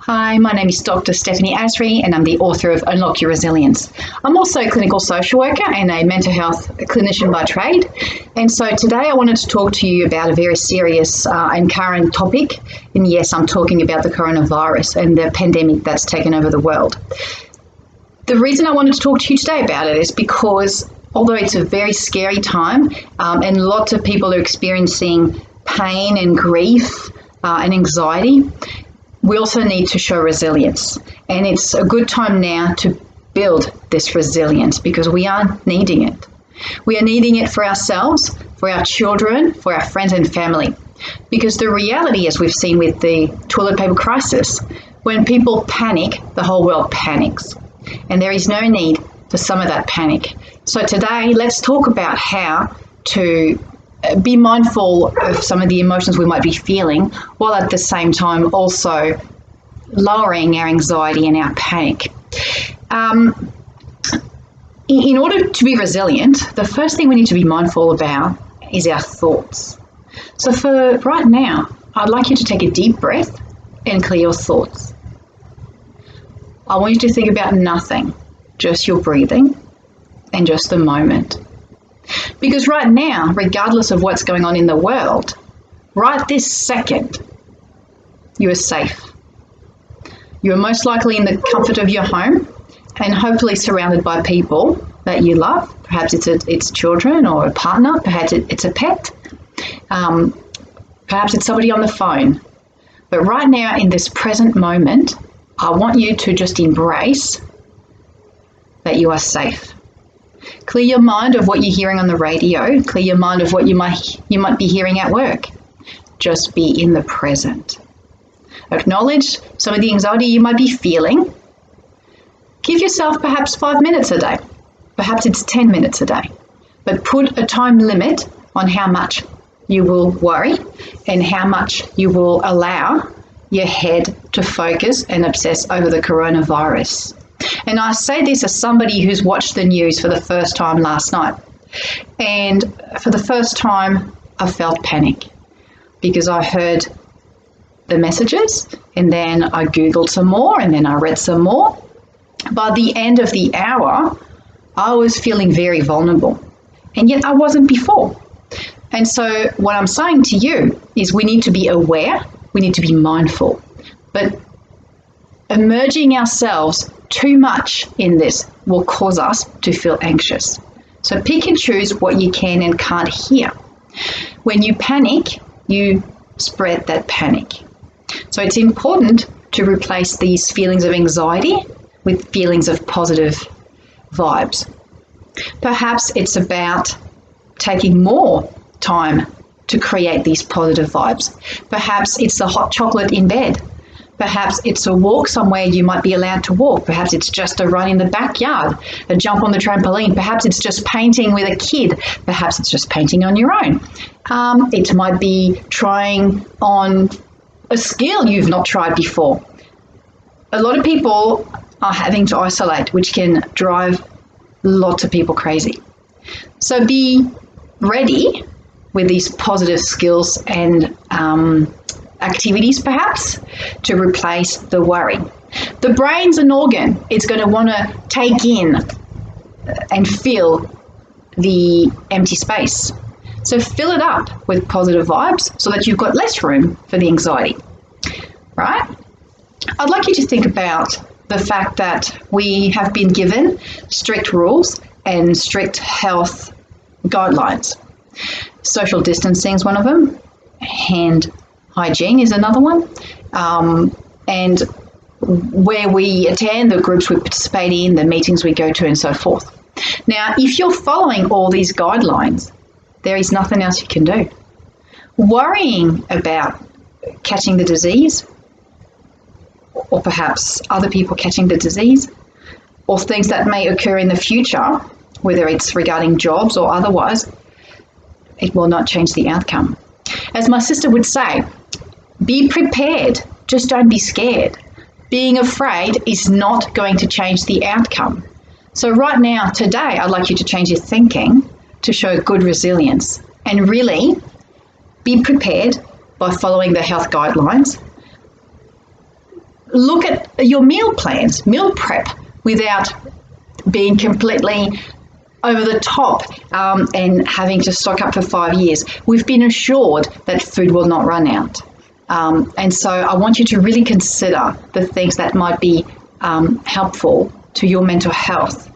Hi, my name is Dr. Stephanie Asri and I'm the author of Unlock Your Resilience. I'm also a clinical social worker and a mental health clinician by trade. And so today I wanted to talk to you about a very serious and current topic. And yes, I'm talking about the coronavirus and the pandemic that's taken over the world. The reason I wanted to talk to you today about it is because although it's a very scary time and lots of people are experiencing pain and grief and anxiety, we also need to show resilience. And it's a good time now to build this resilience because we are needing it. We are needing it for ourselves, for our children, for our friends and family. Because the reality, as we've seen with the toilet paper crisis, when people panic, the whole world panics. And there is no need for some of that panic. So today, let's talk about how to be mindful of some of the emotions we might be feeling, while at the same time also lowering our anxiety and our panic. In order to be resilient, the first thing we need to be mindful about is our thoughts. So for right now, I'd like you to take a deep breath and clear your thoughts. I want you to think about nothing, just your breathing and just the moment. Because right now, regardless of what's going on in the world, right this second, you are safe. You are most likely in the comfort of your home and hopefully surrounded by people that you love. Perhaps it's children or a partner, perhaps it's a pet, perhaps it's somebody on the phone. But right now, in this present moment, I want you to just embrace that you are safe. Clear your mind of what you're hearing on the radio. Clear your mind of what you might be hearing at work. Just be in the present. Acknowledge some of the anxiety you might be feeling. Give yourself perhaps 5 minutes a day. Perhaps it's 10 minutes a day. But put a time limit on how much you will worry and how much you will allow your head to focus and obsess over the coronavirus. And I say this as somebody who's watched the news for the first time last night. And for the first time, I felt panic because I heard the messages and then I Googled some more and then I read some more. By the end of the hour, I was feeling very vulnerable. And yet I wasn't before. And so what I'm saying to you is we need to be aware, we need to be mindful. But immersing ourselves too much in this will cause us to feel anxious. So pick and choose what you can and can't hear. When you panic, you spread that panic. So it's important to replace these feelings of anxiety with feelings of positive vibes. Perhaps it's about taking more time to create these positive vibes. Perhaps it's the hot chocolate in bed. Perhaps it's a walk somewhere you might be allowed to walk. Perhaps it's just a run in the backyard, a jump on the trampoline. Perhaps it's just painting with a kid. Perhaps it's just painting on your own. It might be trying on a skill you've not tried before. A lot of people are having to isolate, which can drive lots of people crazy. So be ready with these positive skills and activities perhaps to replace the worry. The brain's an organ. It's going to want to take in and fill the empty space. So fill it up with positive vibes so that you've got less room for the anxiety, right? I'd like you to think about the fact that we have been given strict rules and strict health guidelines. Social distancing is one of them. Hand hygiene is another one. And where we attend, the groups we participate in, the meetings we go to, and so forth. Now, if you're following all these guidelines, there is nothing else you can do. Worrying about catching the disease, or perhaps other people catching the disease, or things that may occur in the future, whether it's regarding jobs or otherwise, it will not change the outcome. As my sister would say, be prepared, just don't be scared. Being afraid is not going to change the outcome. So right now, today, I'd like you to change your thinking to show good resilience and really be prepared by following the health guidelines. look at your meal plans, meal prep, without being completely over the top and having to stock up for 5 years. We've been assured that food will not run out. And so I want you to really consider the things that might be helpful to your mental health.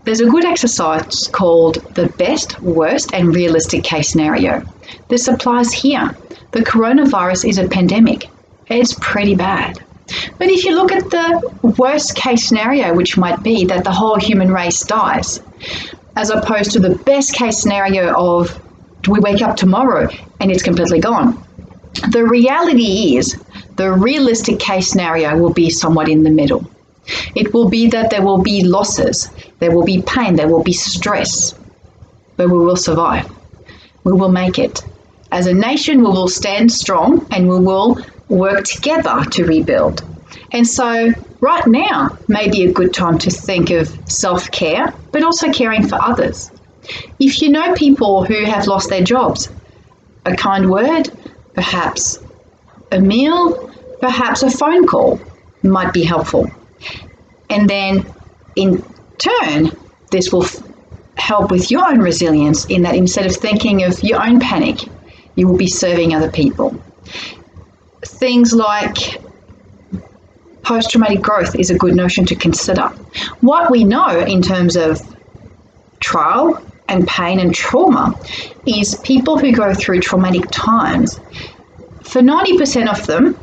There's a good exercise called the best, worst, and realistic case scenario. This applies here. The coronavirus is a pandemic. It's pretty bad. But if you look at the worst case scenario, which might be that the whole human race dies, as opposed to the best case scenario of we wake up tomorrow and it's completely gone. The reality is the realistic case scenario will be somewhat in the middle. It will be that there will be losses, there will be pain, there will be stress, but we will survive. We will make it. As a nation, we will stand strong and we will work together to rebuild. And so right now may be a good time to think of self-care, but also caring for others. If you know people who have lost their jobs, a kind word, perhaps a meal, perhaps a phone call might be helpful. And then in turn, this will help with your own resilience in that instead of thinking of your own panic, you will be serving other people. Things like post-traumatic growth is a good notion to consider. What we know in terms of trial and pain and trauma is people who go through traumatic times, for 90% of them,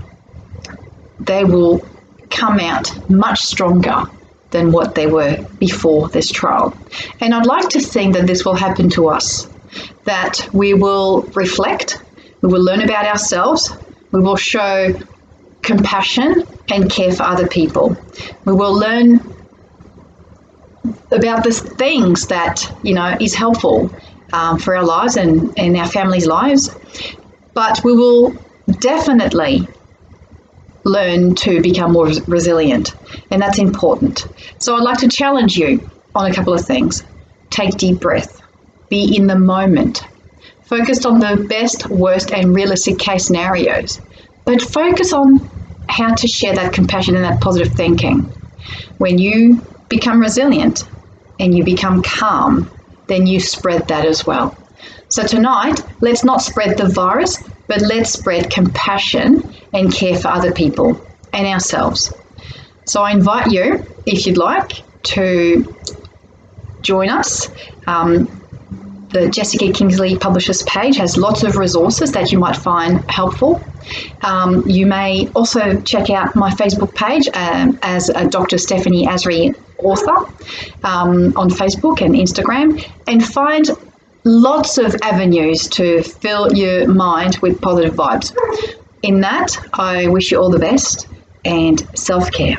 they will come out much stronger than what they were before this trial. And I'd like to think that this will happen to us, that we will reflect, we will learn about ourselves, we will show compassion and care for other people. We will learn about the things that, is helpful for our lives and our families' lives. But we will definitely learn to become more resilient, and that's important. So I'd like to challenge you on a couple of things. Take deep breath. Be in the moment. Focus on the best, worst, and realistic case scenarios, but focus on how to share that compassion and that positive thinking. When you become resilient and you become calm, then you spread that as well. So tonight, let's not spread the virus, but let's spread compassion and care for other people and ourselves. So I invite you, if you'd like, to join us. The Jessica Kingsley Publishers page has lots of resources that you might find helpful. You may also check out my Facebook page as a Dr. Stephanie Asri author on Facebook and Instagram, and find lots of avenues to fill your mind with positive vibes. In that, I wish you all the best and self-care.